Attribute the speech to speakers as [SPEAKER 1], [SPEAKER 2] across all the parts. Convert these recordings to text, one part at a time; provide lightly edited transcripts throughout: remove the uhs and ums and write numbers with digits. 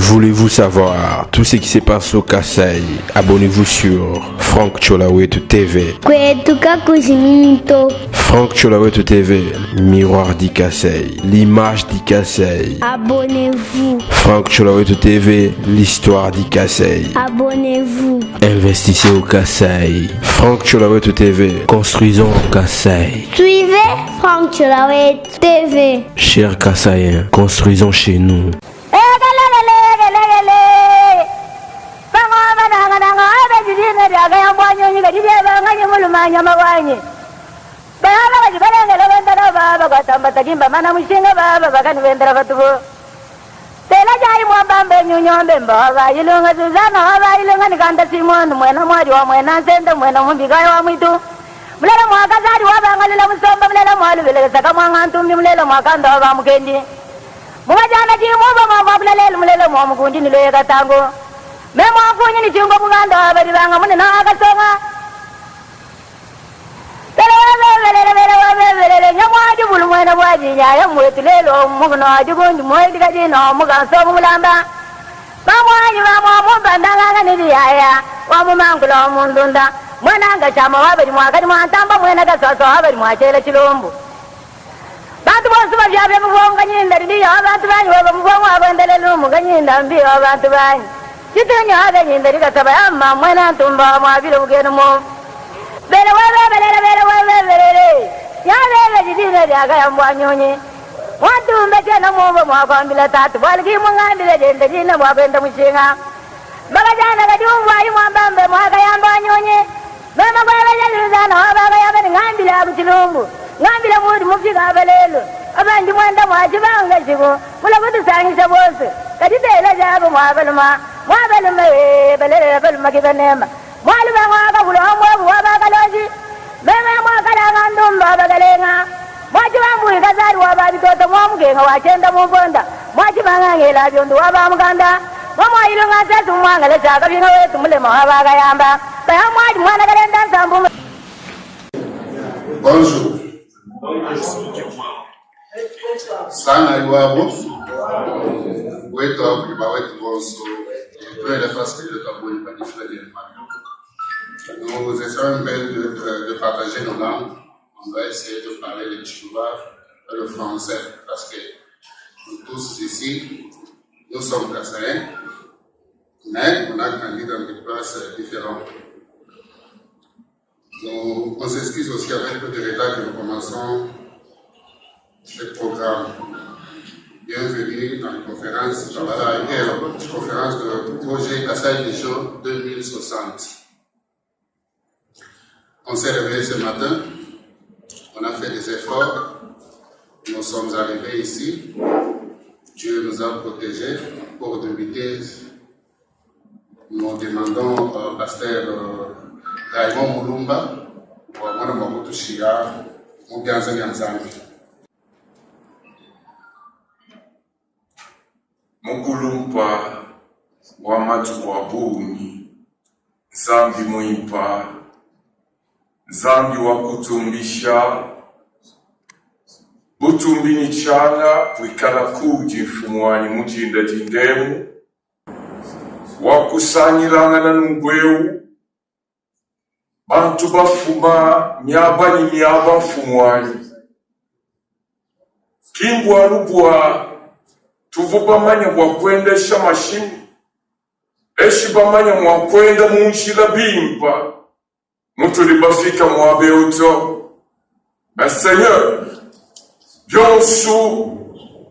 [SPEAKER 1] Voulez-vous savoir tout ce qui se passe au Kasaï? Abonnez-vous sur Franck Tcholawet TV. Franck Tcholawet TV, miroir d'Ikassai, l'image d'Ikassai.
[SPEAKER 2] Abonnez-vous.
[SPEAKER 1] Franck Tcholawet TV, l'histoire d'Ikassai.
[SPEAKER 2] Abonnez-vous.
[SPEAKER 1] Investissez au Kasaï. Franck Tcholawet TV, construisons au Kasaï.
[SPEAKER 2] Suivez Franck Tcholawet TV.
[SPEAKER 1] Chers Kassaïens, construisons chez nous.
[SPEAKER 3] Bonjour. Sana iwabo wetu wakulima wetu bonso tuende parce que le tabou est pas différent. Nous essayons de partager nos langues. On va essayer de parler le Tchouva et le français parce que nous tous ici, nous sommes Kassaïens, mais on a grandi dans des places différentes. On s'excuse aussi avec peu de retard que nous commençons ce programme. Bienvenue dans la conférence, conférence de projet Kasaï Vision 2060. On s'est réveillé ce matin, on a fait des efforts, nous sommes arrivés ici, Dieu nous a protégés pour débuter. Nous demandons au pasteur Raymond Mulumba, Mwana Mabutu Shia, Muganza Nyanzambi.
[SPEAKER 4] Mukulumpa wa matu wa buni, Zambi muimpa, Zambi wa kutumbisha, Butumbi ni chana, wikala kuji mfumuani mujinda jindemu, Wakusanyilanga na nungweu, Bantu bafuma myaba ni myaba mfumuani. Kingwa rubwa tuvuba manya mwa kwendesha mashini. Eshiba manya mwa kwenda munshila bimpa. Mutuli bafika mwa beuto. Seigneur, byonsu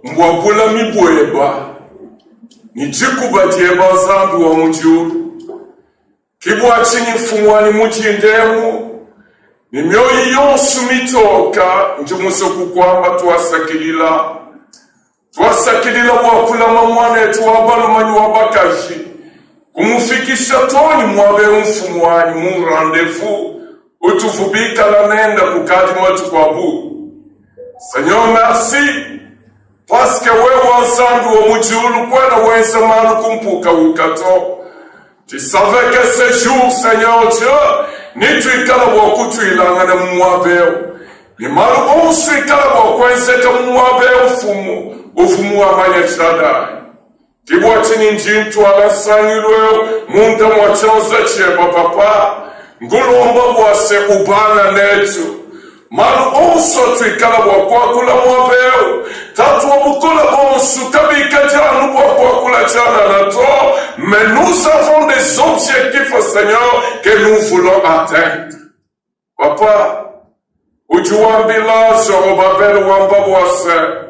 [SPEAKER 4] mbwabula mibweba. Nijikubatyeba Zambi wa mujuru. Kibwa chini mfumuani mujindemu. Ni myoyi yonsu mitoka. Njumuso kukwamba Twasakilila wakulama mwanetu wabalumanyi wabakaji. Kumufikisha toni mwabe mfumuani murandefu. Utuvubika la nenda kukadi matu kwa bu. Seigneur, merci. Parce que wewe Zambi wa mujulu kwena wense malu kumpuka ukato. Tu savais que ce jour, Seigneur Dieu, ni tu ikala wakutu ilangana mwabeo. Ni malu bonsu ikala wakwense ka mwabeo ufumu wa manya chadai. Kibwatini njintu alasangilweo munda mwachanza cheba papa ngulomba bwase ubana netu malu onso twikala bwakwakula mwabeo tatu wabukola bonsu kabika janu bwakwakula jana nato mais nous avons des objectifs Seigneur que nous voulons atteindre. Papa ujuambila Zorobabel wamba bwase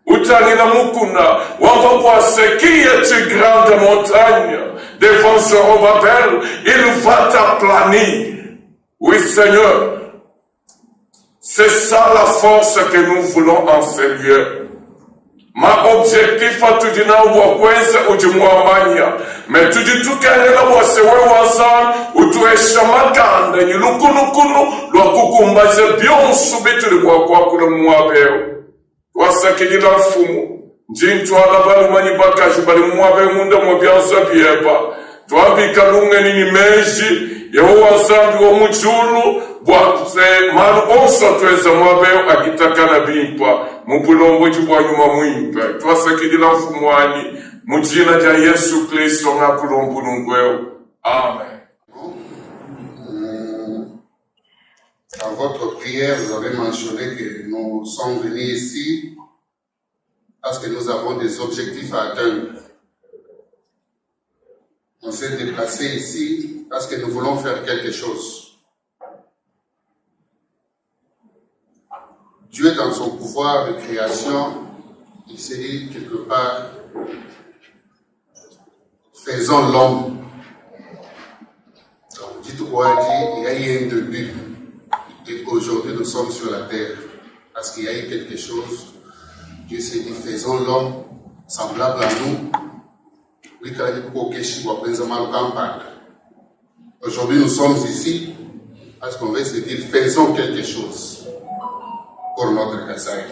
[SPEAKER 4] Utanila Mukuna, Wambabwase, qui est une grande montagne devant Zorobabel, il va t'aplanir. Oui, Seigneur, c'est ça la force que nous voulons en ce lieu. Ma objectif à tout dire, ou du Mouamania, mais tu dis tout qu'elle est là, c'est Wazan, ou tu es chamakande, ni Lukunukunu, Lokukumba, c'est bien soubitu de Wakwaku le Mouabeo. Wasakidila mfumu njintu alabalu manibaka jibali mwabe munda mwabyanza bieba twabika lungeni ni meji Yehowa zambi wa mujulu bwase malu onso tweza mwabe akitaka na bimpa mupulombo jibwa nyuma mwimpe twasakidila mfumu wani mujina ja Yesu Kristo nga kulombu nungweo. Amen.
[SPEAKER 3] Dans votre prière, vous avez mentionné que nous sommes venus ici parce que nous avons des objectifs à atteindre. On s'est déplacé ici parce que nous voulons faire quelque chose. Dieu, dans son pouvoir de création, il s'est dit quelque part, faisons l'homme. Donc, dites-moi, il y a eu un début. Et aujourd'hui, nous sommes sur la terre. Parce qu'il y a eu quelque chose. Dieu s'est dit, faisons l'homme semblable à nous. Aujourd'hui, nous sommes ici parce qu'on veut se dire, faisons quelque chose pour notre Kasaï.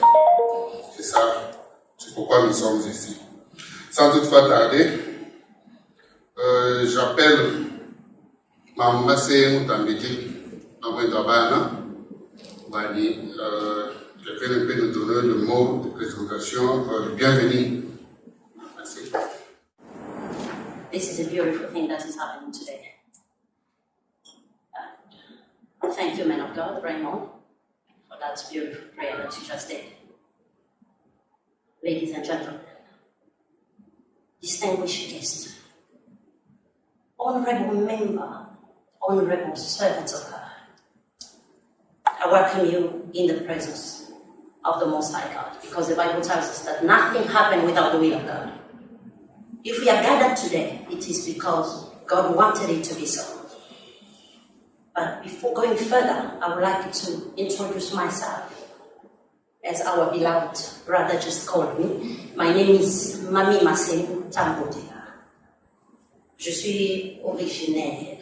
[SPEAKER 3] C'est ça. C'est pourquoi nous sommes ici. Sans toutefois tarder, j'appelle Mama Seyou Tambédi, Mama Dabana. Quelqu'un peut nous donner le mot de présentation. Bienvenue. Merci.
[SPEAKER 5] This is a beautiful thing that is happening today. Thank you, man of God, Raymond, for that beautiful prayer that you just did. Ladies and gentlemen, distinguished guests, honorable member, honorable servants of God, I welcome you in the presence of the Most High God, because the Bible tells us that nothing happened without the will of God. If we are gathered today, it is because God wanted it to be so. But before going further, I would like to introduce myself, as our beloved brother just called me. My name is Mami Maselu Tambodega. Je suis originaire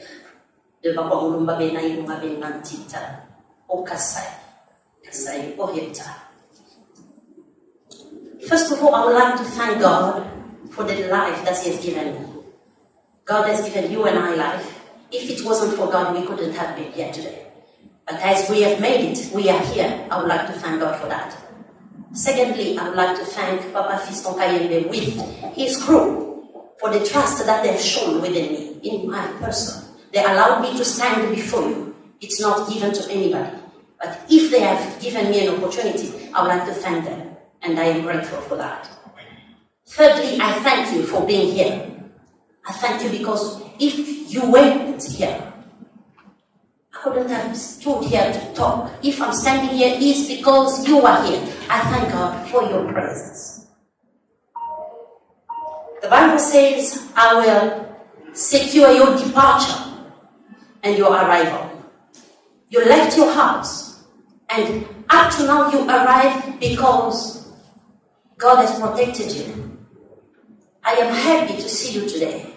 [SPEAKER 5] de Babangulumba Benaïlumba Benantita, au Kasai Oriental. First of all, I would like to thank God for the life that He has given me. God has given you and I life. If it wasn't for God, we couldn't have been here today. But as we have made it, we are here. I would like to thank God for that. Secondly, I would like to thank Papa Fiston Kayembe with his crew for the trust that they have shown within me, in my person. They allowed me to stand before you. It's not given to anybody. But if they have given me an opportunity, I would like to thank them. And I am grateful for that. Thirdly, I thank you for being here. I thank you because if you weren't here, I couldn't have stood here to talk. If I'm standing here, it's because you are here. I thank God for your presence. The Bible says, I will secure your departure and your arrival. You left your house, and up to now you arrived because God has protected you. I am happy to see you today.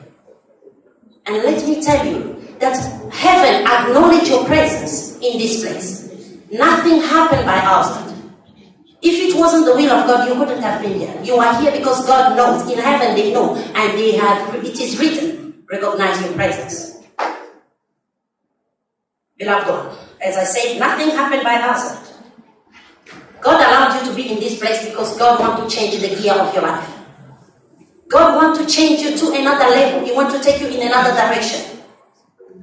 [SPEAKER 5] And let me tell you that heaven acknowledged your presence in this place. Nothing happened by accident. If it wasn't the will of God, you couldn't have been here. You are here because God knows. In heaven they know, and they have. It is written, recognize your presence. Beloved one, as I said, nothing happened by accident. God allowed you to be in this place because God wants to change the gear of your life. God wants to change you to another level. He wants to take you in another direction.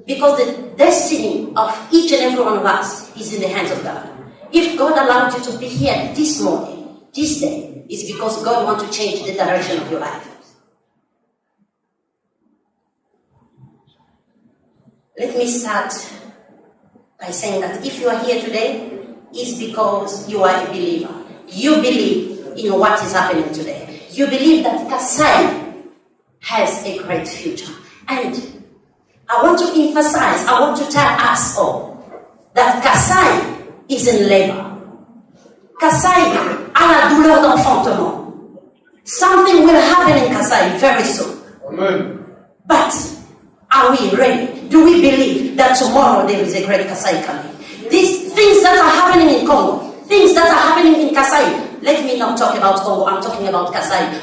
[SPEAKER 5] Because the destiny of each and every one of us is in the hands of God. If God allowed you to be here this morning, this day, it's because God wants to change the direction of your life. Let me start by saying that if you are here today, it's because you are a believer. You believe in what is happening today. You believe that Kasai has a great future. And I want to emphasize, I want to tell us all that Kasai is in labor. Kasai a la douleur d'enfantement. Something will happen in Kasai very soon.
[SPEAKER 3] Amen.
[SPEAKER 5] But are we ready? Do we believe that tomorrow there is a great Kasai coming? These things that are happening in Congo, things that are happening in Kasai, let me not talk about Congo, I'm talking about Kasai.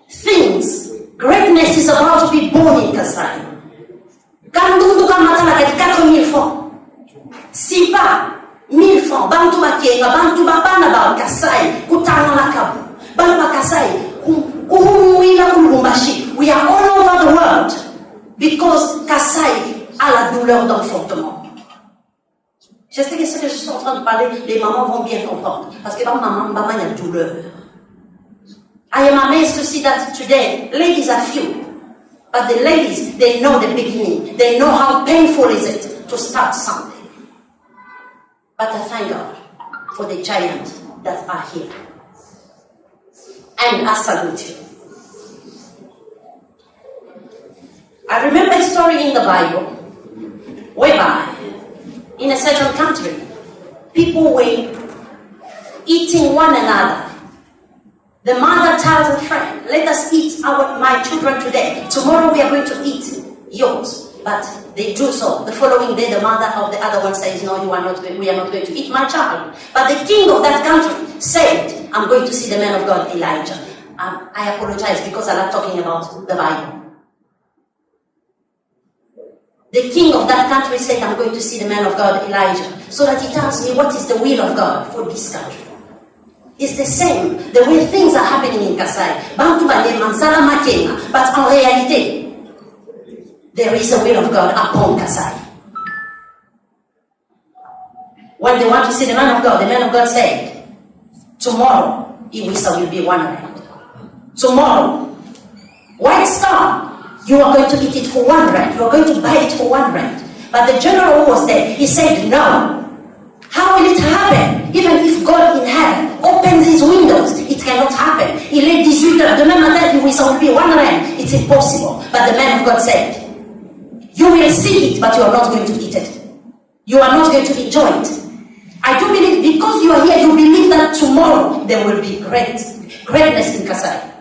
[SPEAKER 5] Things, greatness is about to be born in Kasai. Kandundu kamatala kati 4,000 francs. Sipa, 1,000 francs. Bantu bakenga, bantu babana ba Kasai, kutana na kabu. Bantu ba Kasai, we are all over the world because Kasai a la douleur d'enfantement. Je sais que ce que je suis en train de parler, les mamans vont bien comprendre. Parce que maman, il y a douleur. I am amazed to see that today, ladies are few. But the ladies, they know the beginning. They know how painful is it to start something. But I thank God for the giants that are here. And I salute you. I remember a story in the Bible whereby in a certain country people were eating one another. The mother tells her friend, let us eat my children today. Tomorrow we are going to eat yours. But they do so. The following day the mother of the other one says, no, we are not going to eat my child. But the king of that country said, I'm going to see the man of God, Elijah. I apologize because I'm not talking about the Bible. The king of that country said, I'm going to see the man of God, Elijah, so that he tells me what is the will of God for this country. It's the same, the way things are happening in Kasai. But in reality, there is a will of God upon Kasai. When they want to see the man of God said, tomorrow, Iwisa will be 1 rand. Tomorrow, White Star, you are going to eat it for 1 rand. You are going to buy it for 1 rand. But the general who was there, he said, no. How will it happen? Even if God in heaven opens his windows, it cannot happen. Il est 18 heures. Demain matin, Iwisa will be 1 rand. It's impossible. But the man of God said, you will see it, but you are not going to eat it. You are not going to enjoy it. I do believe, because you are here, you believe that tomorrow there will be greatness in Kasai.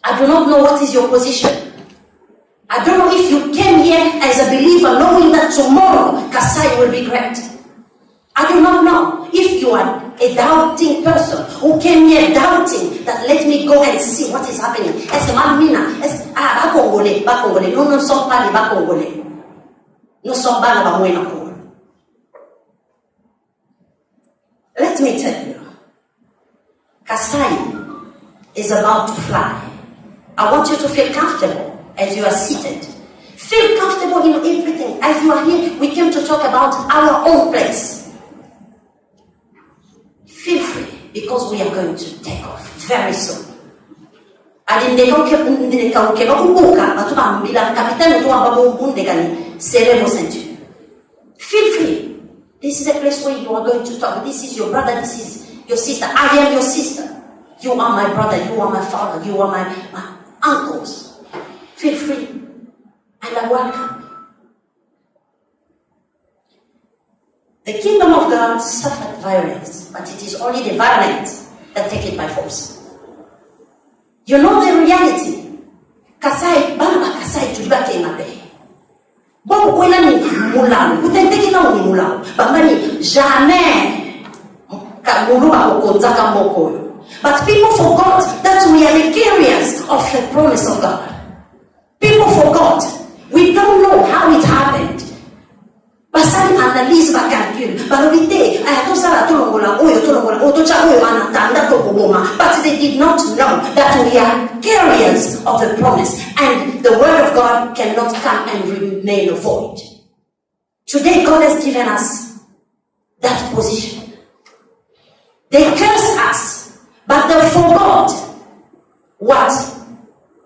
[SPEAKER 5] I do not know what is your position. I don't know if you came here as a believer knowing that tomorrow Kasai will be great. I do not know if you are a doubting person who came here doubting that let me go and see what is happening. Est-ce que Mamina, ba Congolais, nous ne sommes pas les bas Congolais. Nous sommes pas les bas Mouena Congo. Let me tell you, Kasai is about to fly. I want you to feel comfortable as you are seated. Feel comfortable in everything. As you are here, we came to talk about our own place. Feel free, because we are going to take off very soon. Feel free. This is a place where you are going to talk. This is your brother, this is your sister. I am your sister. You are my brother, you are my father, you are my uncles. Feel free. And I welcome you. The kingdom of God suffered violence, but it is only the violent that take it by force. You know the reality. Kasai, bamba Kasai tulibake mabe. Bon, kwela ni mulalo. Utenteki na ni mulalo. Bamba ni jamais. Kamuluba okonzaka mokoyo. But people forgot that we are the carriers of the promise of God. People forgot. We don't know how it happened. Basali analyse ba calcul, balobité, tout ça tout longola, oto chago anatanda to boma. But they did not know that we are carriers of the promise, and the word of God cannot come and remain void. Today God has given us that position. They cursed us, but they forgot what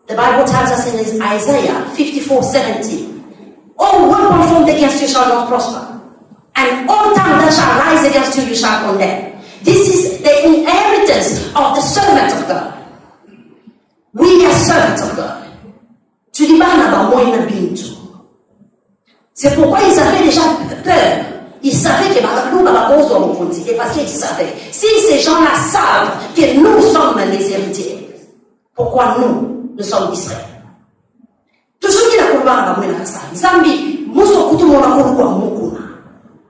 [SPEAKER 5] the Bible tells us in Isaiah 54:17. All weapon formed against you shall not prosper, and all tongue that shall rise against you, you shall condemn. This is the inheritance of the servant of God. We are servants of God. C'est pourquoi ils avaient déjà peur. Ils savaient que parce qu'ils savaient. Si ces gens-là savent que nous sommes les héritiers, pourquoi nous sommes distraits? Toujours qu'il a combattu dans la casa. Zambi, muso kutu mona kwa mukuna.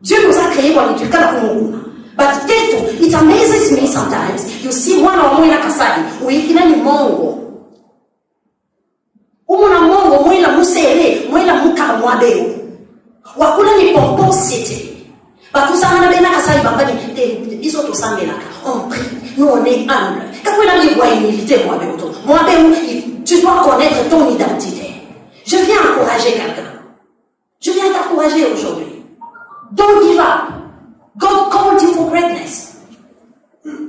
[SPEAKER 5] Dieu nous a créé pour nous tuer la mukuna. But it amazes me sometimes. You see one or more in a kasai, uikina ni mongo. Umuna mongo mwila musere, mwila muka mwabeo. Wakuna ni pomposité. But tout ça on a bien kasai bambani. Ils ont tout ça bien là. On prie, nous on est humble. Quand on a dit ouais humilité mwabeo. Mwabeo, tu dois connaître ton identité. Je viens encourager quelqu'un. Je viens t'encourager aujourd'hui. Don't give up. God called you for greatness.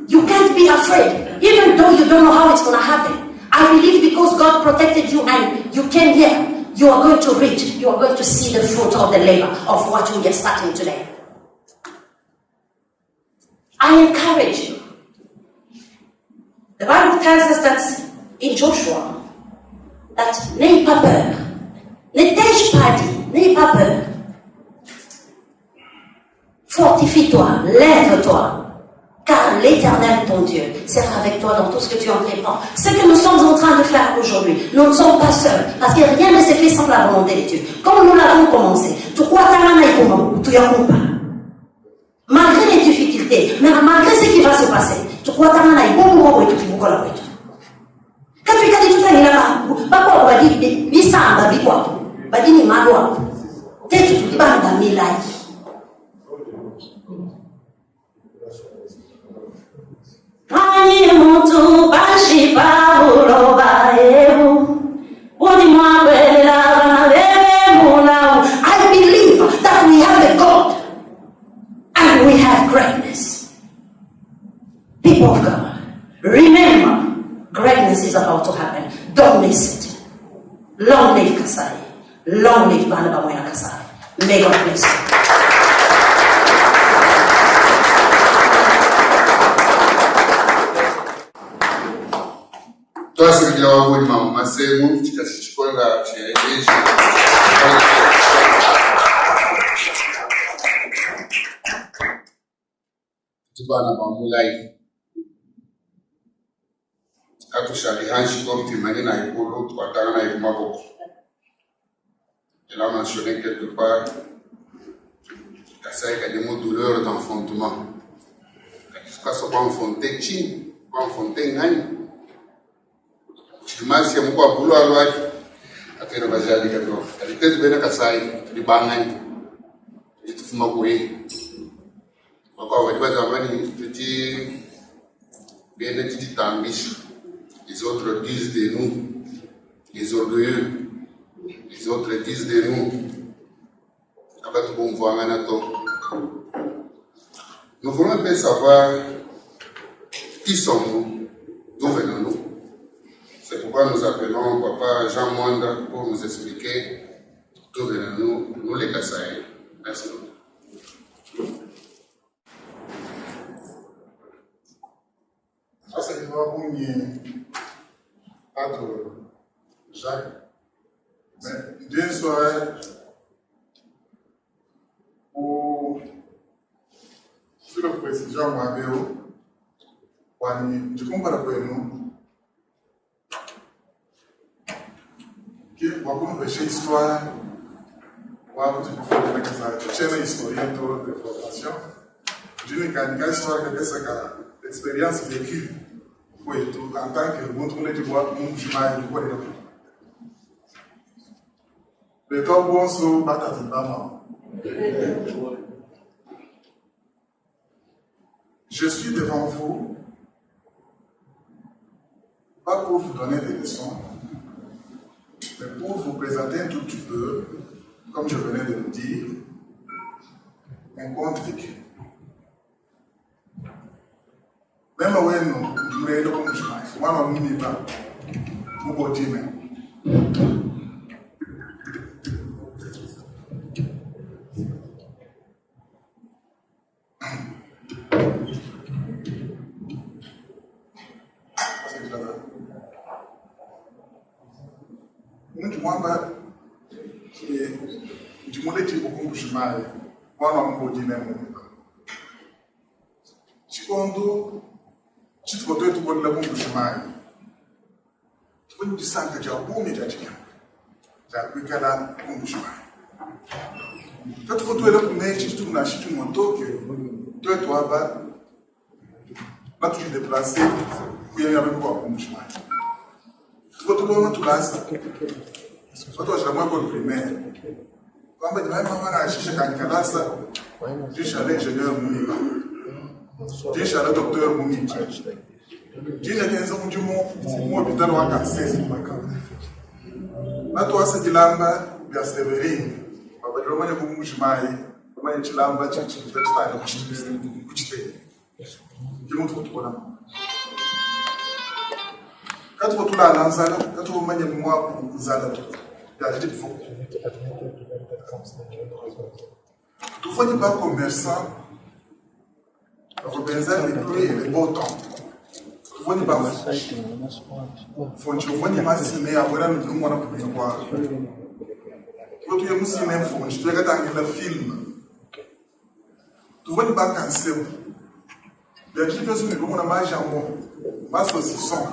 [SPEAKER 5] You can't be afraid. Even though you don't know how it's going to happen. I believe because God protected you and you came here, you are going to reach, you are going to see the fruit of the labor of what we are starting today. I encourage you. The Bible tells us that in Joshua, that n'aie pas peur. Ne t'ai-je pas dit, n'aie pas peur. Fortifie-toi, lève-toi, car l'Éternel, ton Dieu, sera avec toi dans tout ce que tu entreprends. Ce que nous sommes en train de faire aujourd'hui, nous ne sommes pas seuls, parce que rien ne s'est fait sans la volonté de Dieu. Comme nous l'avons commencé, malgré les difficultés, mais malgré ce qui va se passer, quand tu as dit tout à l'heure, papa va dire, bisamba, bikwa, va dire, madwa, t'es tout, tu vas dans milai. Ani mutu bashi paulo baebu, udimwa belela bebe muna. I believe that we have a God and we have greatness. People of God, remember. Greatness is about to happen. Don't miss it. Long live Kasai. Long live Banabamoya Kasai. May God bless you.
[SPEAKER 3] Twasigira wabuli mama masemu kikasichikonda chirejeje. Tubana bamulai. Atushali hanshi comme timani na ikolo twatanga na ikumako. Elle a mentionné quelque part Kasai a des mots douleur d'enfantement. Kaso kwa enfanté chini, kwa enfanté ngani. Chimasi ya mkwa bulu alwaki. Akena bajali kato. Alitezi bena Kasai di bangani. Itufuma kuwe. Wakwa wadiba zamani petit bien petit tambishi. Les autres disent de nous, les orgueilleux, les autres disent de nous. Nous voulons un peu savoir qui sommes-nous, d'où venons-nous. C'est pourquoi nous appelons Papa Jean Mwanda pour nous expliquer d'où venons-nous, nous les Kassaï. Merci beaucoup.
[SPEAKER 6] C'est Padre Jacques. Mais d'une soirée, où sur le président Mwabeo, je comprends que nous, qui avons une histoire, ou avons une historien de formation, d'une histoire de l'expérience vécue. Oui, en tant que monde, tu vois, nous, je m'aille, quoi, le temps bon, so, batatu bama. Je suis devant vous, pas pour vous donner des leçons, mais pour vous présenter un tout petit peu, comme je venais de le dire, un conte vécu. Même si nous sommes comme je moi, je ne suis pas. Je ne suis pas. Muito mwamba que de muleti okungu shimaye wana mboji na mumba. Chikondo chitikoto yetu bolla kungu shimaye. Tukungu disanga ja bumi jatika. Ja kwikala kungu shimaye. Tatu foto ele kumechi tu na shitu motoke. Toi toi ba pas toujours déplacé pour y aller avec moi kungu shimaye. Tukoto bona tulasa. Watu washaamua kwa primaire. Kwamba ni mama anashisha kankalasa. Jisha le ingénieur Muniba. Jisha le docteur Muniba. Jisha kenza mjumo mu hospital wa Kansesi makao. Watu wasajilamba vya Severin. Baba Romanya kumujimai, Romanya chilamba chichi kitata kuchite. Kimuntu kutukona. Katu kutula lanzana, katu manya mwa kuzala tu. Tu vois pas commerçant, représente les prix et les beaux temps. Tu vois pas fonte, tu vois pas ciné, après nous nous on a pu voir. Quand tu es au cinéma, fonte, tu regardes le film. Tu vois pas cancer. Les gens qui sont comme on a mangé jambon, ma saucisson,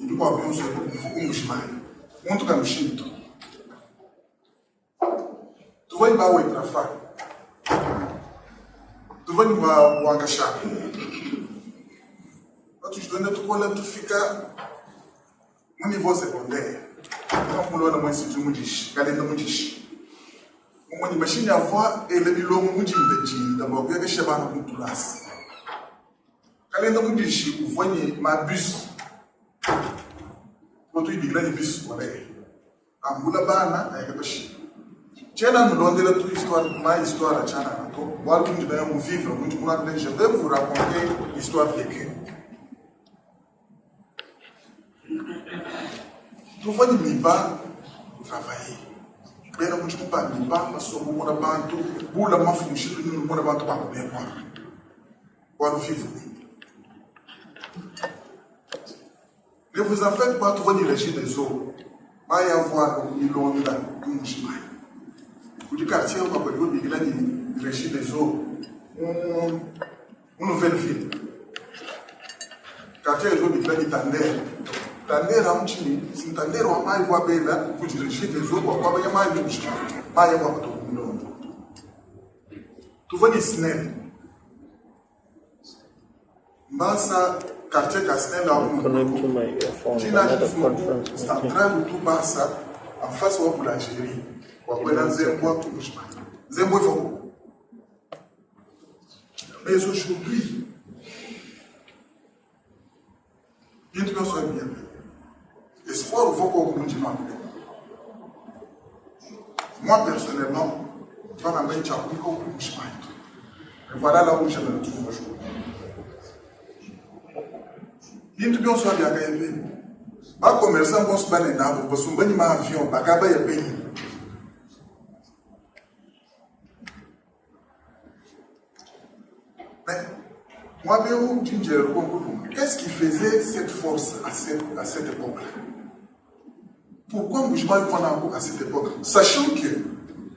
[SPEAKER 6] ils doivent bien se faire un chemin. On te comme chito. Tu vois pas où est la femme. Tu vois pas où est la tu donnes tout quoi là tu fica au niveau secondaire. Quand on a moins si tu me dis, quand on me dit, on imagine avoir et le bilan me dit d'abord bien que je vais pas nous tout là. Quand on me dit, vous voyez ma bus. Quand tu dis là les bus scolaires. À Moulabana avec le chien. Tchana nous donne la toute histoire, ma histoire à Tchana. Voir que nous devons vivre, je vais vous raconter l'histoire vécue. Tu vois, il n'y a pas travailler. Mais nous ne pouvons pas, nous ne pouvons pas, parce que nous ne pouvons pas, pour la fonction, nous ne pouvons pas bien voir. Pour vivre. Ne vous en faites pas, tu vois, il régit des eaux. Il va y avoir une longue dans le chemin. Pour du quartier, on va dire qu'il y a une régie des eaux. Une nouvelle ville. Quartier, il y a une tendère. Tendère, on dit, si une tendère, on va y voir là, pour du régie des eaux, on va y avoir une régie. On va y avoir tout le monde. Tu vois des snelles. Basa, quartier Casnel, central de tout Bassa, en face de la boulangerie. Mais aujourd'hui, bien que soit bien, l'espoir au fond qu'on dit moi personnellement, je vais m'amener à et voilà là où je me retrouve aujourd'hui. Bien que soit bien, pas commerçant, on se bat les nains, parce qu'on va y avion, pas qu'à y payer. Mais, moi, qu'est-ce qui faisait cette force à cette époque-là? Pourquoi Mbujimaï est à cette époque? Sachant que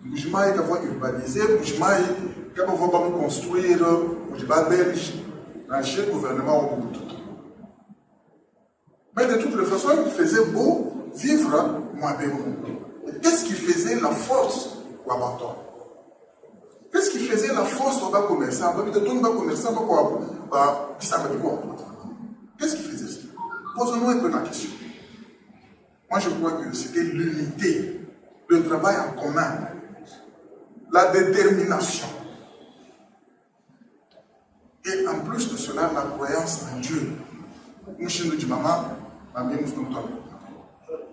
[SPEAKER 6] Mbujimaï est urbanisé, Mbujimaï est construire Mbujimaï belge dans le gouvernement au bout. Mais de toutes les façons, il faisait beau vivre Mouabéou. Qu'est-ce qui faisait la force au Abaton? Qu'est-ce qui faisait la force au bas commerçant? Qu'est-ce qui faisait ça? Posons-nous un peu la question. Moi, je crois que c'était l'unité, le travail en commun, la détermination. Et en plus de cela, la croyance en Dieu.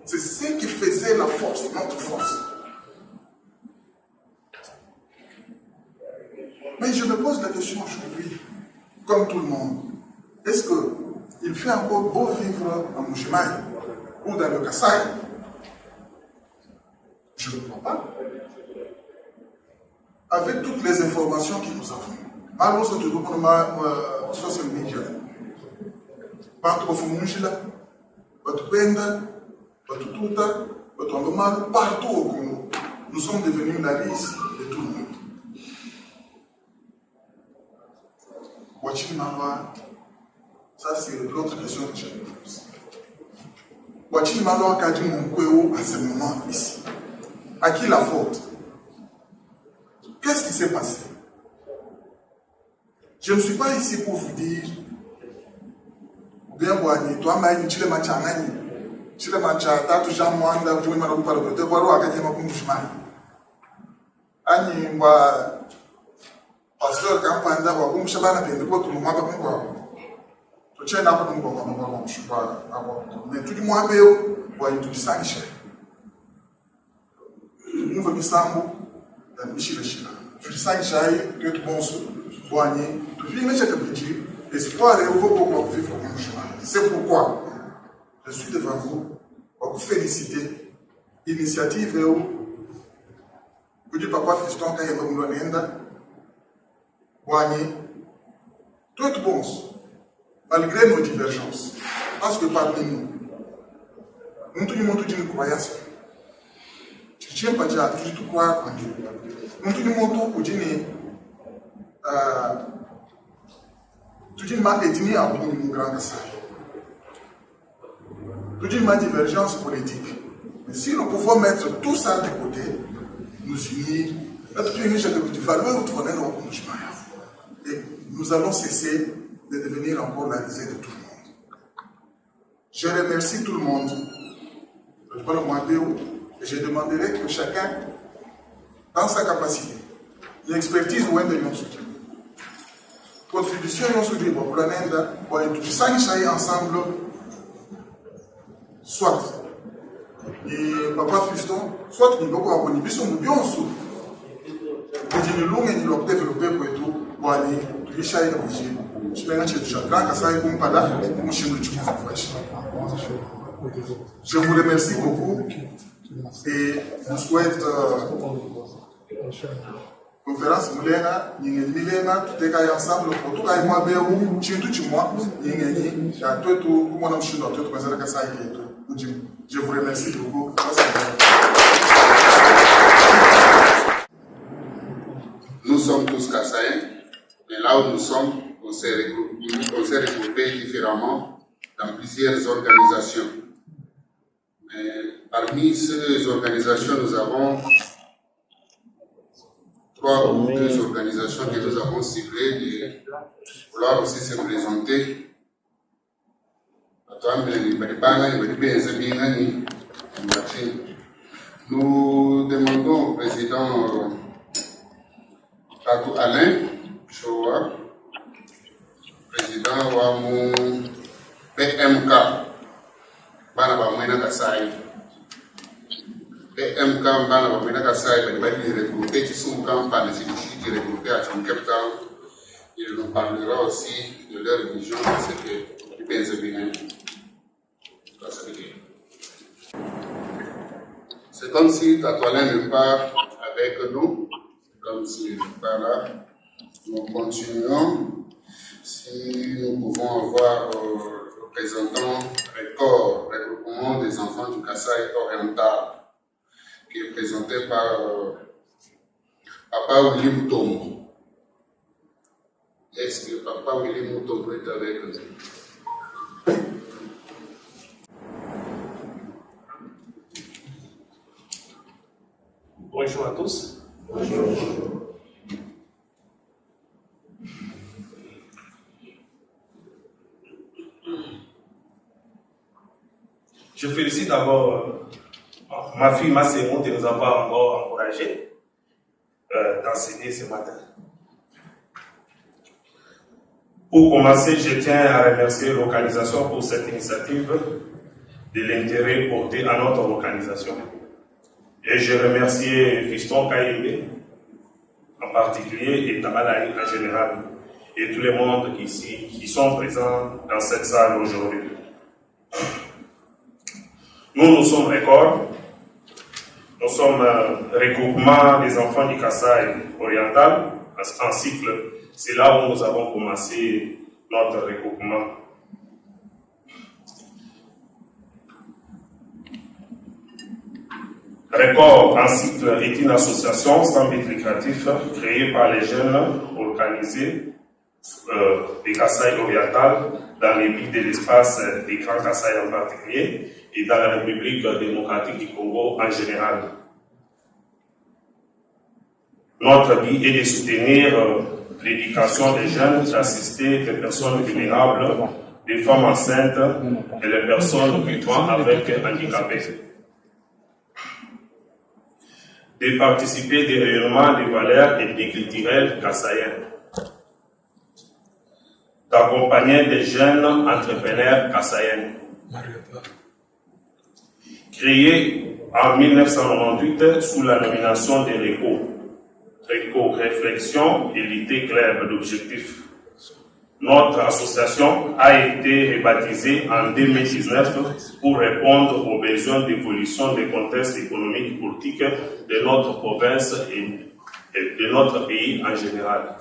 [SPEAKER 6] C'est ce qui faisait la force, notre force. Mais je me pose la question aujourd'hui, comme tout le monde, est-ce qu'il fait encore beau vivre à Moujimaï ou dans le Kassai? Je ne crois pas. Avec toutes les informations que nous avons, alors ce que nous avons social media, partout au Congo, nous sommes devenus la liste de tout le monde. Ça, c'est l'autre question que je me pose. Wachini Malo a dit mon Kweo à ce moment ici. À qui la faute? Qu'est-ce qui s'est passé? Je ne suis pas ici pour vous dire bien Boani, toi, Maïni, tu le machangani, tu le machata, tu j'en manda, tu m'as pas le de Boiro à Kanyama Kundushmai. Ani, moi, pasteur Kampanda, ou Shabana, et le pote, mon mabon, tu tiens là pour nous, je ne suis pas à voir. Mais tout le monde, il tout ça, il cherche. Nous venons Sambo, dans Michel Chila. Tu dis ça, il cherche, que tu penses, Boigny, tu dis, mais j'ai te petit, espoir et ouvre pour vivre comme chemin. C'est pourquoi je suis devant vous pour vous féliciter. Initiative, vous dites, papa, fiston, quand il y a un Lenda, Boigny, tout est bon. Malgré nos divergences, parce que parmi nous, nous avons une croyance. Tu n'as pas dit à tout croire en Dieu. Nous avons une ethnie à un grand Kassai. Nous avons une divergence politique. Mais si nous pouvons mettre tout ça de côté, nous unir, et nous allons cesser de devenir encore la risée de tout le monde. Je remercie tout le monde. Je vais le demander et je demanderai que chacun, dans sa capacité, l'expertise ou un de nos soutiens, contribution à nos soutiens pour l'année, pour être tous ensemble, soit et papa fiston, soit nous avons abonné, nous sommes bien en dessous. Nous avons développé pour tout, pour aller tous les chats et les bougies. Je vous remercie beaucoup et je souhaite conférence Moulena, Milena, tout est ensemble pour tout le monde, je vous remercie beaucoup.
[SPEAKER 3] Nous sommes tous Kassaïens, mais là où nous sommes, on s'est regroupés différemment dans plusieurs organisations. Mais parmi ces organisations, nous avons 3 ou 2 organisations que nous avons ciblées de vouloir aussi se présenter. Nous demandons au président Tatou Alain Choua, président Wamou BMK, Banaba Mouena Kassai. BMK Banaba Mouena Kassai, il est regroupé, qui sont campagnes, qui est regroupé à son Cape Town. Il nous parlera aussi de leur vision, c'est que du Benzébénin. C'est comme si Tatou Alain n'est pas avec nous. Comme s'il n'est pas là, nous continuons. Si nous pouvons avoir le représentant regroupement des enfants du Kassai oriental, qui est présenté par Papa Willy Moutombo. Est-ce que Papa Willy Moutombo est avec nous?
[SPEAKER 7] Bonjour à tous. Je félicite d'abord ma fille, ma sœur, de nous avoir encore encouragés. enseigné ce matin. Pour commencer, je tiens à remercier l'organisation pour cette initiative de l'intérêt porté à notre organisation. Et je remercie Fiston Kayembe en particulier et Tamalaï en général et tout le monde ici qui sont présents dans cette salle aujourd'hui. Nous sommes records. Nous sommes regroupement des enfants du Kasaï oriental en cycle. C'est là où nous avons commencé notre regroupement. Record en cycle est une association sans but lucratif créée par les jeunes organisés des Kasaï oriental dans les pays de l'espace des Grands Kasaï en particulier et dans la République démocratique du Congo en général. Notre but est de soutenir l'éducation des jeunes, d'assister les personnes vulnérables, les femmes enceintes et les personnes vivant avec handicapés. De participer des rayonnements des valeurs et des culturels kassaïens. D'accompagner des jeunes entrepreneurs kassaïens. Créé en 1998 sous la nomination de RECO, Réflexion et l'idée claire d'objectifs. Notre association a été rebaptisée en 2019 pour répondre aux besoins d'évolution des contextes économiques et politiques de notre province et de notre pays en général.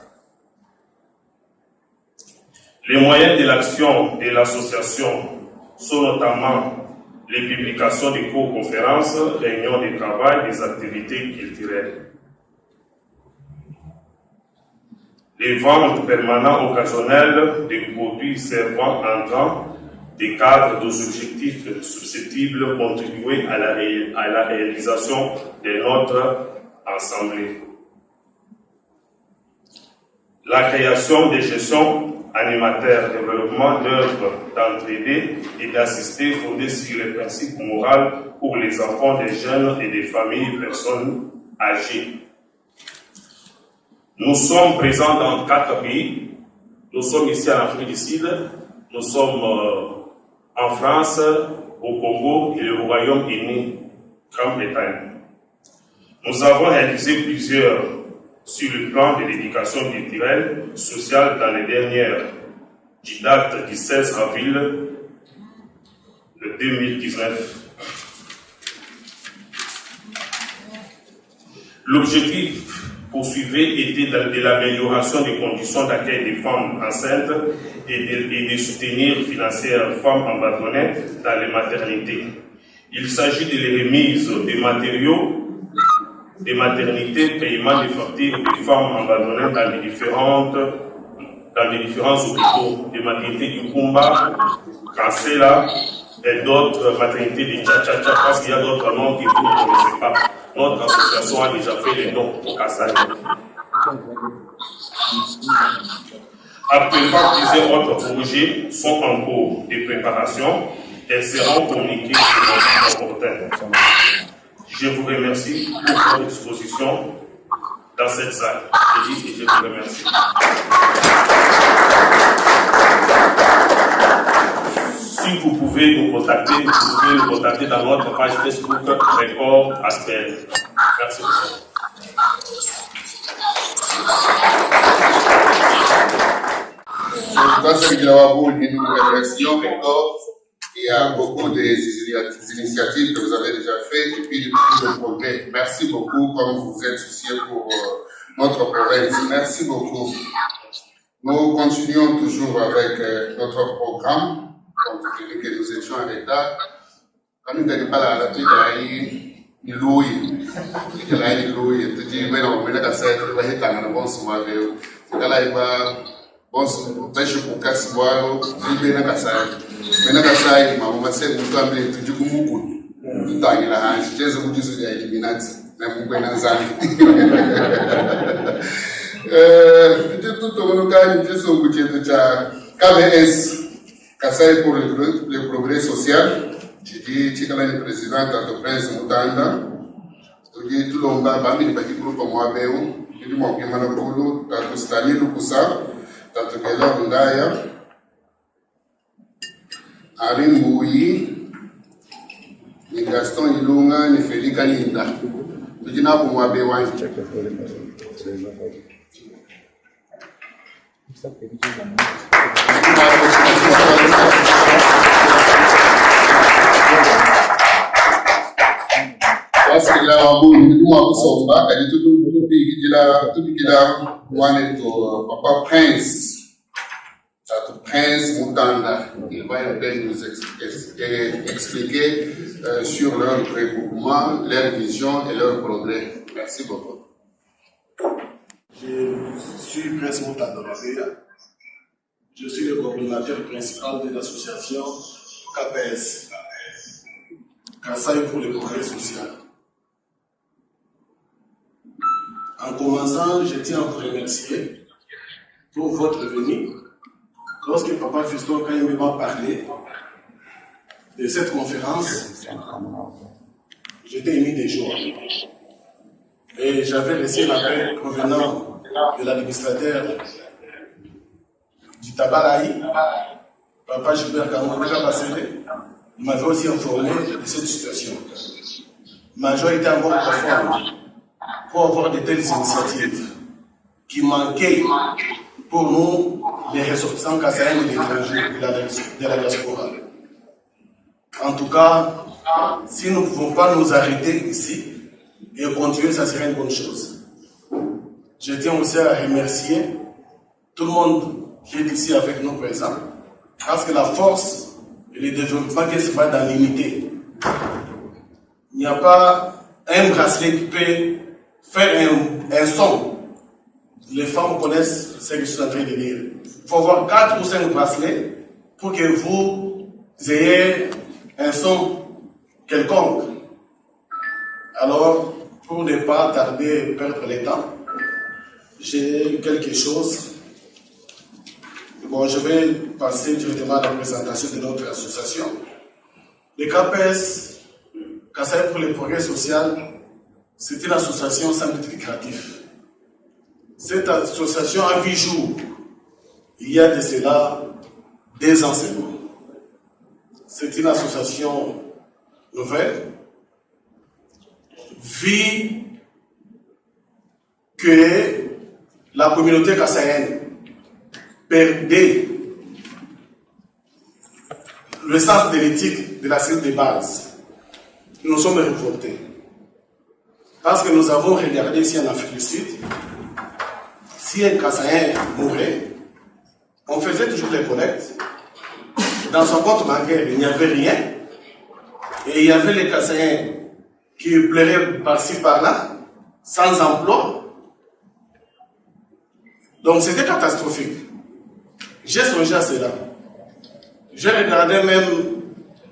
[SPEAKER 7] Les moyens de l'action de l'association sont notamment les publications des cours, conférences, réunions de travail, des activités culturelles. Les ventes permanentes occasionnelles des produits servant en temps des cadres des objectifs susceptibles de contribuer à la réalisation de notre assemblée. La création des gestions animateurs, développement d'œuvres d'entraider et d'assister fondées sur les principes moraux pour les enfants, des jeunes et des familles et personnes âgées. Nous sommes présents dans 4 pays. Nous sommes ici en Afrique du Sud, nous sommes en France, au Congo et au Royaume-Uni, Grande-Bretagne. Nous avons réalisé plusieurs sur le plan de l'éducation culturelle, sociale dans les dernières, qui datent du 16 avril 2019. L'objectif poursuivi était de l'amélioration des conditions d'accueil des femmes enceintes et de soutenir financièrement les femmes abandonnées dans les maternités. Il s'agit de la remise des matériaux des maternités, paiement des factures des femmes abandonnées dans les différents hôpitaux, des maternités du Kumba, Kansela et d'autres maternités de Tcha-Tcha-Tcha, parce qu'il y a d'autres noms que vous ne connaissez pas. Notre association a déjà fait les dons au Kassai. Actuellement, plusieurs autres projets sont en cours de préparation et seront communiqués sur notre portail. Je vous remercie pour votre exposition dans cette salle. Je vous remercie. Si vous pouvez nous contacter, dans notre page Facebook Record Aspel. Merci beaucoup.
[SPEAKER 3] Je pense qu'il y a beaucoup de réflexions encore. Il y a beaucoup d'initiatives que vous avez déjà faites et puis beaucoup de progrès. Merci beaucoup comme vous êtes soucieux pour notre province. Merci beaucoup. Nous continuons toujours avec notre programme. Donc, je dis que nous étions en retard. Quand nous n'avons pas la petite il louille. Il louille. Tu dis, mais non, mais là, ça va être un bon soir. C'est là, il va. Bon, pêche pour casser boire, il est là, ça. Mais là, ça, il m'a dit, vous avez dit, tu dis, beaucoup. Tout à l'heure, je vous dis, c'est éliminé. Mais vous pouvez nous aller. Tout le monde a dit, je suis au bout de ça. KBS. Kasaï pour le progrès social, je dis, tu es le président d'entreprise Moutanda, tu dis, tout le monde va venir pour moi, Ili mwakimana kulu, tatu Stanley Lukusa, tatu Gelor Ndaya, Arin Mbuyi, ni Gaston Ilunga, ni Felika Linda. Tujina kumwabe wani. Parce que là, on a tout Papa Prince. Prince Moutanda. Il va nous expliquer sur leur regroupement, leur vision et leur progrès. Merci beaucoup.
[SPEAKER 8] Je suis Prince Moutanda. Je suis le coordonnateur principal de l'association KPS, Kasaï pour le progrès social. En commençant, je tiens à vous remercier pour votre venue. Lorsque Papa Fiston, quand il m'a parlé de cette conférence, j'étais ému de joie. Et j'avais reçu l'appel provenant de l'administrateur du Tabalaï, Papa Gilbert Kamondeka Bassele. Il m'avait aussi informé de cette situation. Ma joie était encore profonde pour avoir de telles initiatives qui manquaient pour nous, les ressortissants kassaïens et l'étranger de la diaspora. En tout cas, si nous ne pouvons pas nous arrêter ici et continuer, ça serait une bonne chose. Je tiens aussi à remercier tout le monde qui est ici avec nous présents, parce que la force et le développement qui se bat dans l'unité. Il n'y a pas un bracelet qui peut faire un son. Les femmes connaissent ce que je suis en train de dire. Il faut avoir 4 ou 5 bracelets pour que vous ayez un son quelconque. Alors, pour ne pas tarder et perdre le temps, j'ai quelque chose. Bon, je vais passer directement à la présentation de notre association. Le KPS, Kasaï pour le progrès social, c'est une association sans but lucratif. Cette association a 8 jours. Il y a de cela 2 ans seulement. C'est une association nouvelle. Vit que la communauté kassaïenne perdait le sens de l'éthique de la cellule de base. Nous sommes révoltés. Parce que nous avons regardé ici en Afrique du Sud, si un Kassaïen mourait, on faisait toujours les collectes. Dans son compte bancaire, il n'y avait rien. Et il y avait les Kassaïens qui pleuraient par-ci, par-là, sans emploi. Donc c'était catastrophique. J'ai songé à cela. J'ai regardé même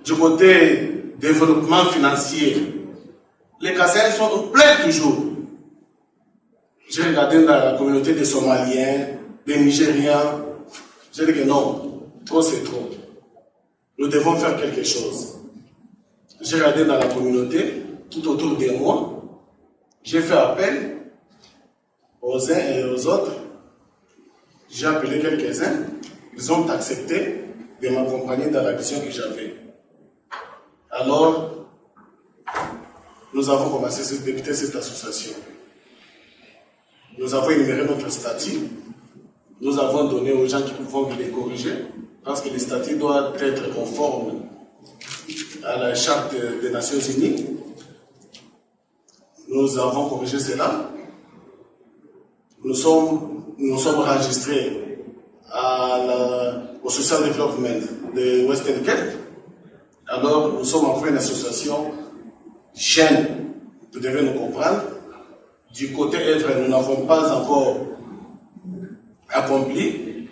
[SPEAKER 8] du côté développement financier. Les Kassaïens sont pleins toujours. J'ai regardé dans la communauté des Somaliens, des Nigériens. J'ai dit que non, trop c'est trop. Nous devons faire quelque chose. J'ai regardé dans la communauté, tout autour de moi. J'ai fait appel aux uns et aux autres. J'ai appelé quelques-uns. Ils ont accepté de m'accompagner dans la vision que j'avais. Alors, nous avons commencé à débuter cette association. Nous avons énuméré notre statut. Nous avons donné aux gens qui pouvaient les corriger, parce que le statut doit être conforme à la Charte des Nations Unies. Nous avons corrigé cela. Nous sommes enregistrés au Social Development de Western Cape. Alors, nous sommes encore une association jeune, vous devez nous comprendre. Du côté œuvre, nous n'avons pas encore accompli,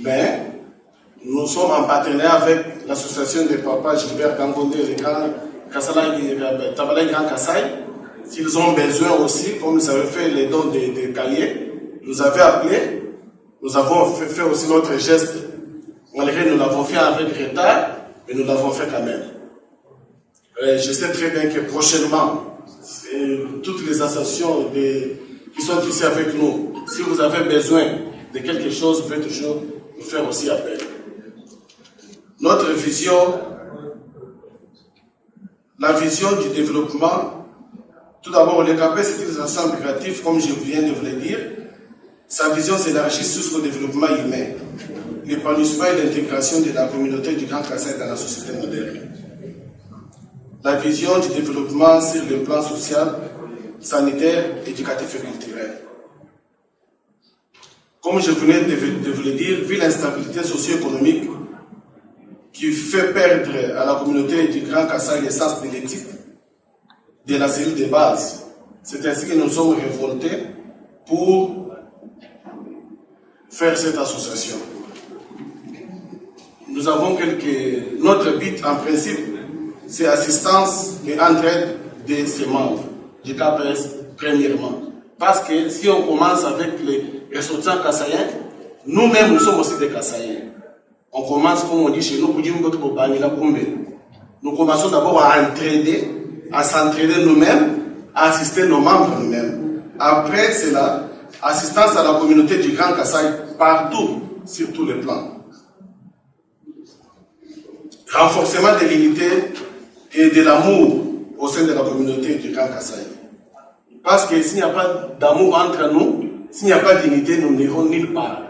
[SPEAKER 8] mais nous sommes en partenariat avec l'association des papas Gilbert Kangonde et Tabalaï Grand Kasaï. S'ils ont besoin aussi, comme nous avons fait les dons des cahiers, nous avaient appelé, nous avons fait aussi notre geste, malgré nous l'avons fait avec retard, mais nous l'avons fait quand même. Je sais très bien que prochainement, toutes les associations qui sont ici avec nous. Si vous avez besoin de quelque chose, vous pouvez toujours nous faire aussi appel. Notre vision, la vision du développement, tout d'abord, le CAPES, c'est des ensembles créatifs, comme je viens de vous le dire. Sa vision s'élargit sur le développement humain, l'épanouissement et l'intégration de la communauté du Grand Kasaï dans la société moderne. La vision du développement sur le plan social, sanitaire, éducatif et culturel. Comme je venais de vous le dire, vu l'instabilité socio-économique qui fait perdre à la communauté du Grand Kasaï l'essence de l'éthique de la cellule de base, c'est ainsi que nous sommes révoltés pour faire cette association. Nous avons notre but en principe, c'est assistance et entraide de ses membres du CAPES premièrement. Parce que si on commence avec les ressortissants kassaïens, nous-mêmes nous sommes aussi des kassaïens. On commence, comme on dit chez nous, nous commençons d'abord à entraider, à s'entraider nous-mêmes, à assister nos membres nous-mêmes. Après cela, assistance à la communauté du Grand Kasaï partout, sur tous les plans. Renforcement de l'unité et de l'amour au sein de la communauté du Grand Kasaï. Parce que s'il n'y a pas d'amour entre nous, s'il n'y a pas d'unité, nous n'irons nulle part.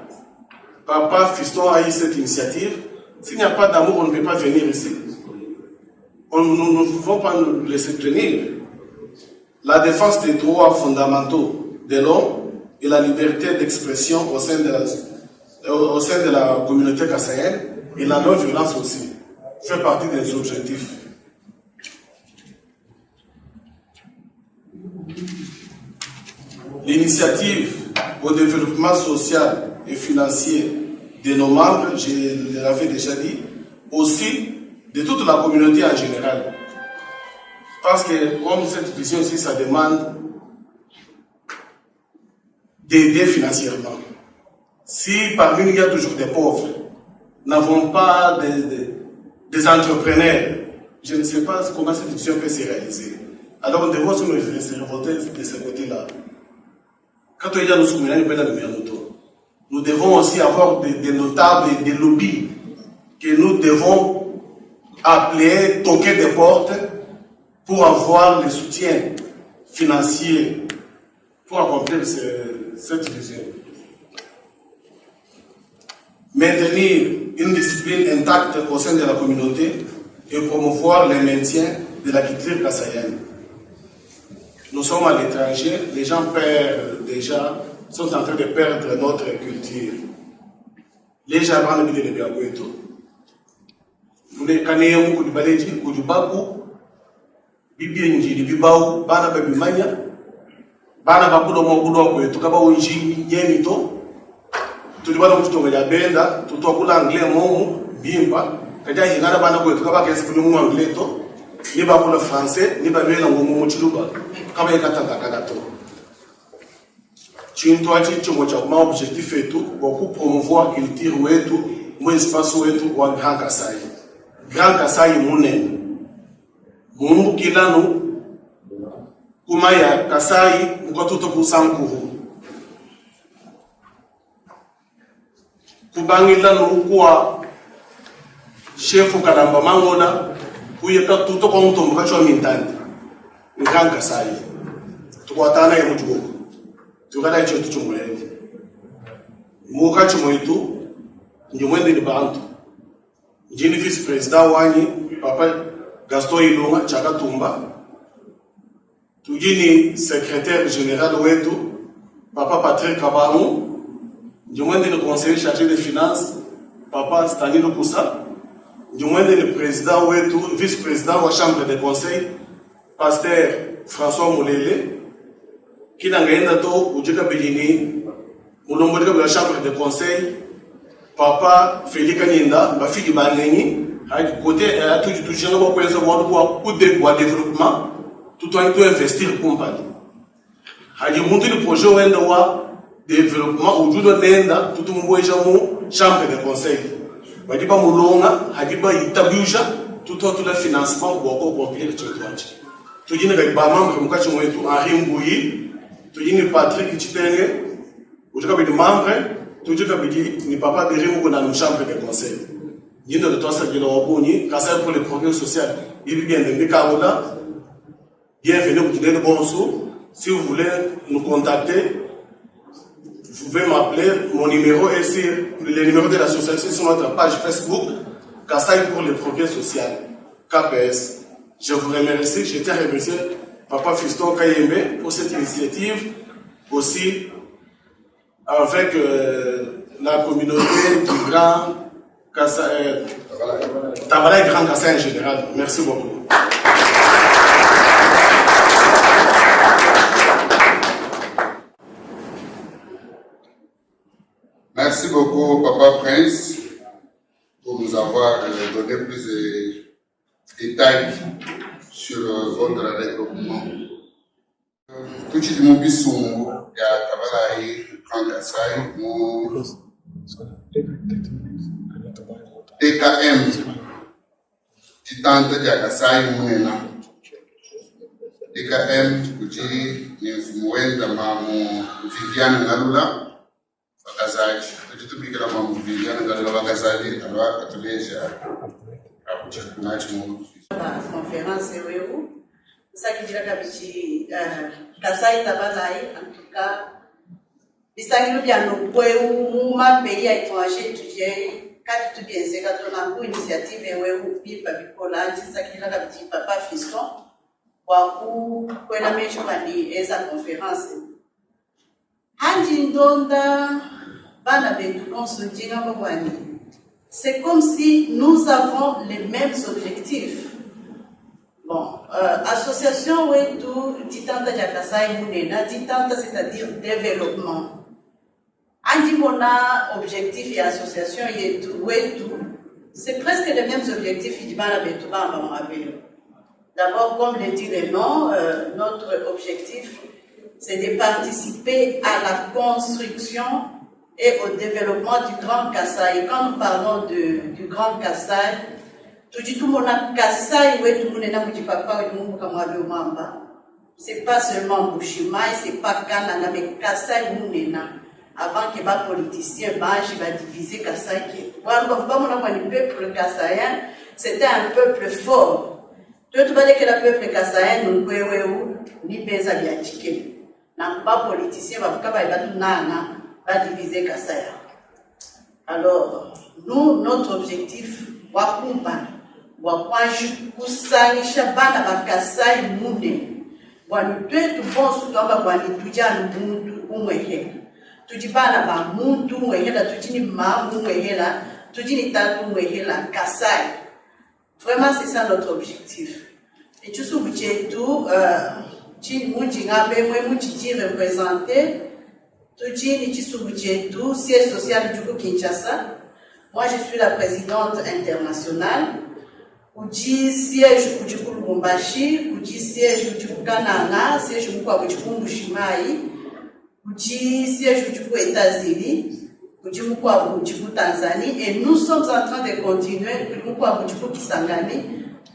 [SPEAKER 8] Papa Fiston a eu cette initiative. S'il n'y a pas d'amour, on ne peut pas venir ici. Nous ne pouvons pas nous laisser tenir. La défense des droits fondamentaux de l'homme et la liberté d'expression au sein de la communauté kassaïenne et la non-violence aussi fait partie des objectifs. L'initiative au développement social et financier de nos membres, je l'avais déjà dit, aussi de toute la communauté en général. Parce que comme cette vision ici, ça demande d'aider financièrement. Si parmi nous il y a toujours des pauvres, n'avons pas des entrepreneurs, je ne sais pas comment cette vision peut se réaliser. Alors nous devons se révolter de ce côté-là. Quand il y a nous devons aussi avoir des notables et des lobbies que nous devons appeler, toquer des portes pour avoir le soutien financier pour accomplir cette vision. Maintenir une discipline intacte au sein de la communauté et promouvoir le maintien de la culture kassaïenne. Nous sommes à l'étranger, les gens sont en train de perdre notre culture. Les gens vont nous dire bien quoi tout. Vous les connaissez beaucoup de balaji, ou du baku, bibienji, bibau, bana babimanya, bana bakudo mokudo quoi tout, kaba unji yemito. Tout le monde tout le benda, tout le monde anglais momo, bimba. Kaja hingara bana quoi tout, kaba qu'est-ce que nous anglais to, ni bakula français, ni babela momo chuluba. Kama yekatanga kagato. Chintoachi chombo cha kuma objectif etu pour promouvoir culture wetu, mo espace wetu wa Grand Kasaï. Grand Kasaï munene. Mungu kilanu kuma ya Kasaï mkototo kusankuru. Kubangila nukuwa chefu kalamba mangona kuyeka tuto kwa mutombo kachwa mintandi. Grand Kasaï. Tukwatana ya mutugo. Tukada icho tuchumwele. Muka chumwetu njumwende ni bantu. Njini vice president wani papa Gaston Ilunga Chaka Tumba. Tujini secrétaire général wetu papa Patrick Kabamu. Njumwende ni conseiller chargé des finances papa Stanilo Kusa. Njumwende ni président wetu vice président wa chambre de conseil pasteur François Moulele. Qui n'a rien à tout, ou Djeka Bédini, ou l'on de la chambre de conseil, papa Félix Kanyenda, ma fille Baneni, à côté, à tout le général pour le développement, tout en tout investir compagnie. À monter le projet au développement, au jour de l'Enda, tout le monde est chambre de conseil. Ma dit pas Moulonga, a dit pas Itabuja, tout le financement pour accomplir le travail. Tout le monde est membre de Henri Mbouyi. tu dis Patrick Chitenge, ou tu as membre, tu dis ni papa Bérim ou dans une chambre de conseil. Il y a de toi ça qui est pour le progrès social. Il vient de Bekaola. Bienvenue, vous donnez le bonjour. Si vous voulez nous contacter, vous pouvez m'appeler. Mon numéro est sur le numéro de l'association sur notre page Facebook, Kassai pour le progrès social, KPS. Je vous remercie, je tiens à remercier Papa Fiston Kayembe pour cette initiative, aussi avec la communauté du Grand Kassai, Tabala et Grand Kassai en général. Merci beaucoup.
[SPEAKER 3] Merci beaucoup, Papa Prince, pour nous avoir donné plus de détails sur votre développement. Tout de suite, mon bisou, il y a Tabalaï, Grand Kassai, mon DKM, Titante de Kassai, Mounena. DKM, Kuji, Mouenda, Mamou, Viviane Nalula. Bakazaji, tujitu bikira mambo vijana ngalila bakazaji alwa katuleja akuchikunachi mu
[SPEAKER 9] conférence wewe saki dira kabichi Kasai Tabalaï en tout cas bisangiro bya no kweu mu mapei étranger tudiei kati tu bien c'est quand on a une initiative wewe pipa bikola saki dira kabichi Papa Fiston wa ku kwela mesho bani eza conférence c'est comme si nous avons les mêmes objectifs. Bon, association Wetu, Titanta Jakasai Mounena, Titanta c'est-à-dire développement. Andi Mona, objectif et association Wetu, c'est presque les mêmes objectifs. D'abord, comme le dit le nom, notre objectif, c'est de participer à la construction et au développement du Grand Kassai. Quand nous parlons du Grand Kassai, tout le monde a Kassai, tout le monde a papa, c'est pas seulement Bushimai, c'est pas Kanana, mais Kassai Mounena. Avant que les politiciens va diviser Kassai. Le peuple kassaïen, c'était un peuple fort. Tout le monde que le peuple kassaïen, nous pouvons ni pesa biachike. N'a pas politicien va diviser Kassai. Alors, nous, notre objectif, wakumba, wakwanju, kusanisha bana bakasai munde. Wanutwe tubonsu tuamba kwani tujanu muntu umwehela. Tujibana ba muntu umwehela, tujini mamu umwehela, tujini tatu umwehela, Kassai. Vraiment, c'est ça notre objectif. Et tout ce que j'ai tout, représenté tout siège social du Kinshasa. Moi je suis la présidente internationale. Uji siège du Lubumbashi, Uji siège du Kananga, siège du Mbushimai, Uji siège du États-Unis, Uji Tanzanie, et nous sommes en train de continuer Uji Kisangani.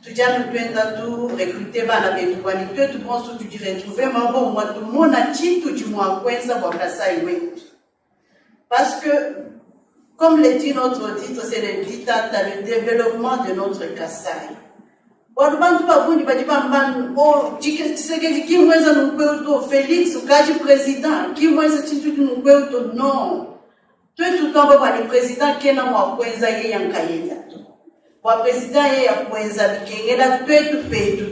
[SPEAKER 9] Tu dis à nous recruter bana betu kwani tu penses tu dis retrouver mambo moi tout mon ati tout du moins kwenza kwa Kassai wetu. Parce que comme le dit notre titre, c'est le développement de notre Kassai. Wadubantu babundi badibamba oh tikiseke kimweza nukweto Félix ukaji président kimweza tintu nukweto non. Tout tombe kwa le président kena mwa kwenza yeye yankayeza. Pour le président, il y a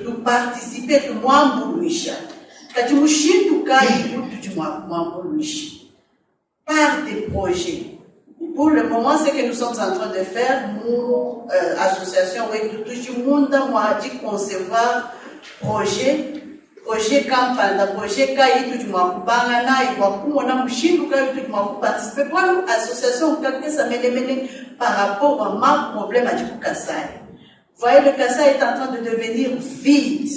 [SPEAKER 9] tout participer, tout m'embrouiller. Quand tu m'ouchies, tout cas, tu m'embrouilles. Par des projets. Pour le moment, ce que nous sommes en train de faire, nous, association, tout le monde a dit concevoir projet campagne, projet cahier, tout le monde participer. Pour l'association, ça m'a par rapport à ma problème à Kassai. Vous voyez, le Kassai est en train de devenir vide.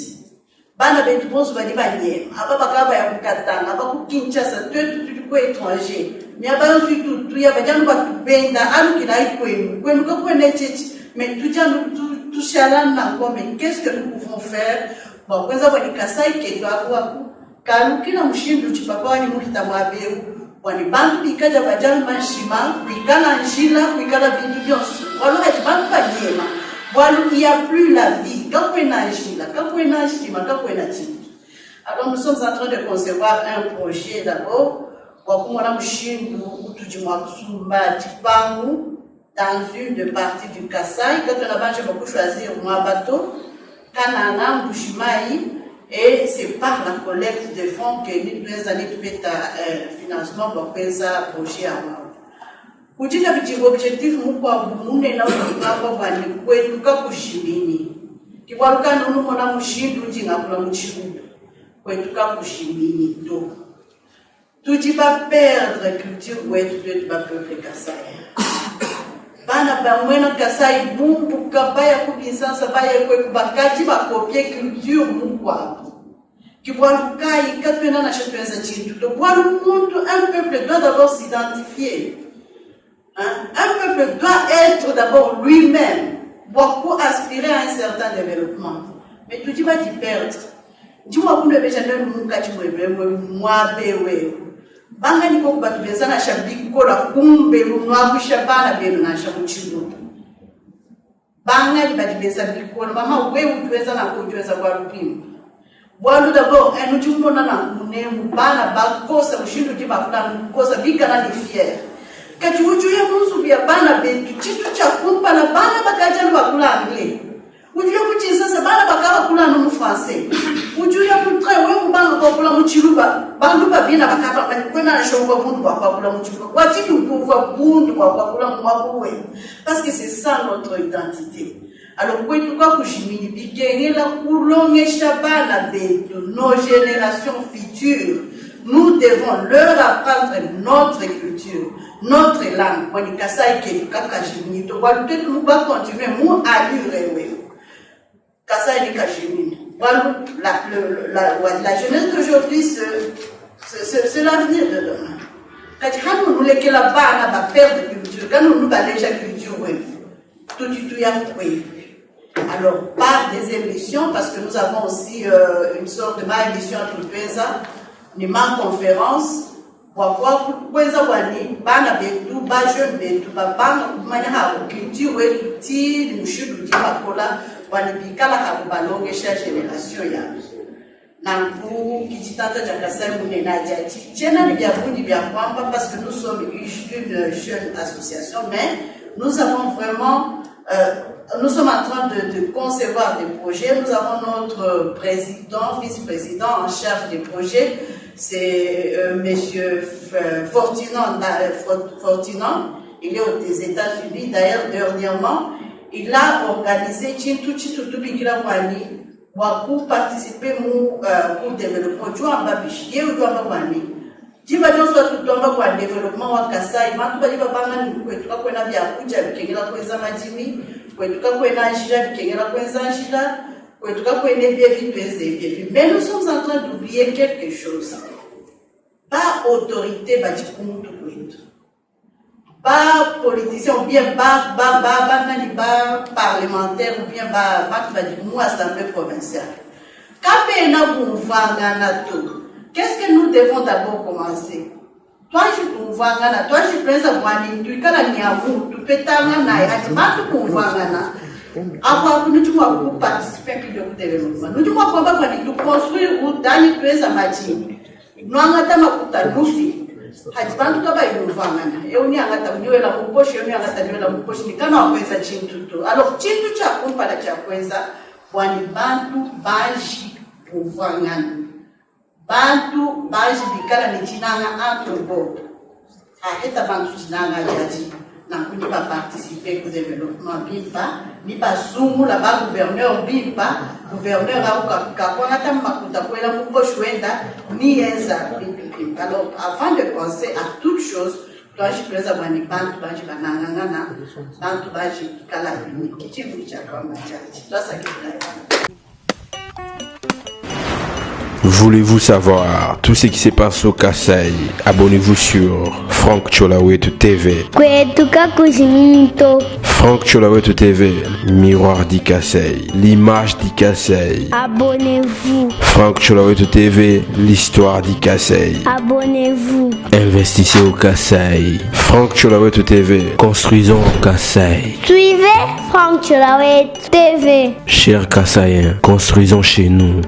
[SPEAKER 9] Bana betu bonso bani banyem. Aba bakaba ya Katanga, aba Kinshasa, tout étranger. Mais aba tout ya bajanu ba tubenda, alu kinai kwenu ko kwene chechi. Mais tout chalan na quoi, mais qu'est-ce que nous pouvons faire? Bon, kwanza bani Kassai ke doa kalukila mshindu chipapa ni muhita mwabeu wani bantu bikaja bajal mashima kuikala njila kuikala bintu byonso walo haji bantu banyema walo il y a plus la vie kakwena njila kakwena shima kakwena chini. Alors nous sommes en train de concevoir un projet d'abord pour kumona mshindu utujimwa kusumba chipangu dans une de partie du Kasaï. Quand on a mangé beaucoup choisir moi bateau Kanana Mbushimai. Et c'est par la collecte de fonds que nous devons aller trouver un financement pour faire ça projet à moi. Pour dire que l'objectif, nous avons un peu kushimini. Kiwaruka nunu mona mushindu jinga kula muchiru. Kwetuka kushimini do. Tu dis pas perdre culture ouais tu vas peuple Kasai. Bana bamwena Kasai bumbu kabaya kubisansa baya kwekubakaji bakopie culture mukwa. Kiwarukai katwena na chetwenza chintu. Donc un peuple doit d'abord s'identifier. Un peuple doit être d'abord lui-même. Beaucoup aspirer à un certain développement. Mais tu dis pas d'y perdre. Dis-moi, vous ne devez jamais nous cacher moi, bewe. Banga ni kwa kubatu na shabiki kola kumbe mwa kushabana benu na shabuchiru. Banga ni badi beza bikola mama wewe tuweza na kujueza kwa rupimu. Bwalu d'abord un ujumbo na munemu bana bakosa mushindu di bakula kosa bika na ni fier. Kati ujuye munzu bya bana betu chitu cha kumpa na bana bakaja bakula anglais. Ujuye kuti sasa bana bakaba kula no français. Ujuye kutre wewe bana bakula mu chiluba. Bandu babina bakaba kwena na shongo bundu bakula mu chiluba. Watiki ukuva bundu bakula mu mabuwe. Parce que c'est ça notre identité. Alors pour tout cas kushimini bikengela kulongesha bana betu nos générations futures. Nous devons leur apprendre notre culture, notre langue. Quand Kasai qui kakashimini, to va peut-être nous va continuer nous à lire. Kasai ni kashimini. La jeunesse d'aujourd'hui c'est l'avenir de demain. Quand nous voulons que la bana va perdre culture, quand nous va déjà culture tout y a oui. Alors par des émissions parce que nous avons aussi une sorte de émission entre Pesa. Ni ma conférence kwa kuweza wani bana betu ba jeune betu ba bana kumanya ha culture wetu ti mushudu di makola wani bikala ha balongesha generation ya na ku kijitata cha Kasai munena jaji tena ni bya bundi bya kwamba parce que nous sommes une jeune association mais nous avons vraiment nous sommes en train de concevoir des projets. Nous avons notre président, vice-président en charge des projets. C'est monsieur Fortinand. Il est aux États-Unis. D'ailleurs, dernièrement, il a organisé pour participer au développement. Jiba joso tutomba kwa développement wa Kasai bantu bali babanga ni kwetuka kwena bya kuja bikengela kweza majimi kwetuka kwena njira bikengela kweza njira kwetuka kwena bya vitu eze mais nous sommes en train d'oublier quelque chose. Pas autorité bajikumu kwetu. Pas politicien ou bien ba parlementaire ou bien ba bajikumu assemblée provinciale. Kape na buvanga na to. Qu'est-ce que nous devons d'abord commencer? Toi, je peux voir, toi, je pense à moi, tu peux avoir nous participer au développement. Nous devons construire ou d'aller plus à Madine. Nous avons nous hatibantu kaba yuvangana euni angata unywela muposhi euni angata nywela muposhi ni kama waweza chintu. Alors chintu cha kumpala cha kweza wani bantu baji uvangana. Bantu baji bikala ni jinanga entre bo. Aheta bantu jinanga jaji na kuni ba participer au développement bimba ni ba sumu la ba gouverneur bimba gouverneur au kakwa hata makuta kwela muposhi wenda ni enza. Alors avant de penser à toute chose, toi je peux avoir une bande, je vais nanana, bantu baji kala ni kichibu cha kwa machaji. Toi ça qui
[SPEAKER 1] Voulez-vous savoir tout ce qui se passe au Kasaï? Abonnez-vous sur Franck Cholawetu TV. Franck Cholawetu TV, miroir du Kasaï, l'image du Kasaï.
[SPEAKER 2] Abonnez-vous.
[SPEAKER 1] Franck Cholawetu TV, l'histoire du Kasaï.
[SPEAKER 2] Abonnez-vous.
[SPEAKER 1] Investissez au Kasaï. Franck Cholawetu TV, construisons au Kasaï.
[SPEAKER 2] Suivez Franck Cholawetu TV.
[SPEAKER 1] Chers Kasaïens, construisons chez nous.